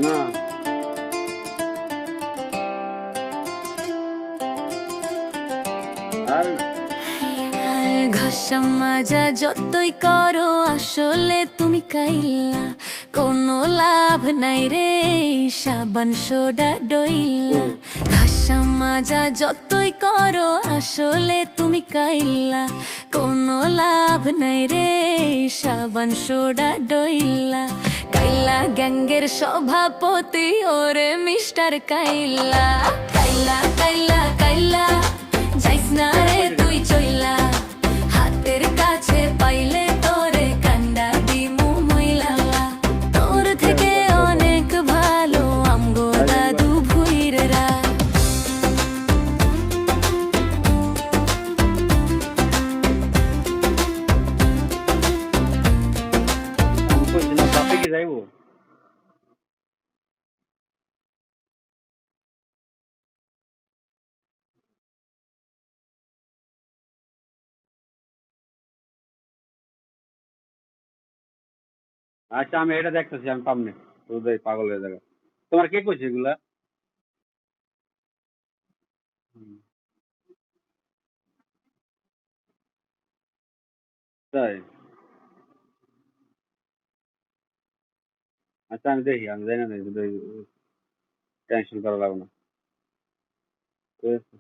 না। আর ঘষা মাজা যতই করো আসলে তুমি কাইলা, কোনো লাভ নাই রে সাবান সোডা ডইলা। ঘষা মাজা যতই করো আসলে তুমি কাইলা, কোনো লাভ নাই রে সাবান সোডা ডইলা। কাইলা গ্যাঙ্গের সভাপতি ওরে মিস্টার কাইলা। কাইলা কাইলা কাইলা যাইস না রে তুই চইলা, হাতের কাছে পাইলে তোরে কান্ডা দিমু মইলালা। তোর থেকে অনেক ভালো আমগো দাদু ভুইরেরা। আমি কইছিলাম বাপে কি যাইবো? আচ্ছা আমি এটা দেখতেছি, আমি পামনে তোদের পাগল হয়ে যাবে। তোমার কে কইছে এগুলা? হুম, তাই? আচ্ছা আমি দেখি, আমি জানি না, টেনশন করা লাগবে না। ঠিক আছে?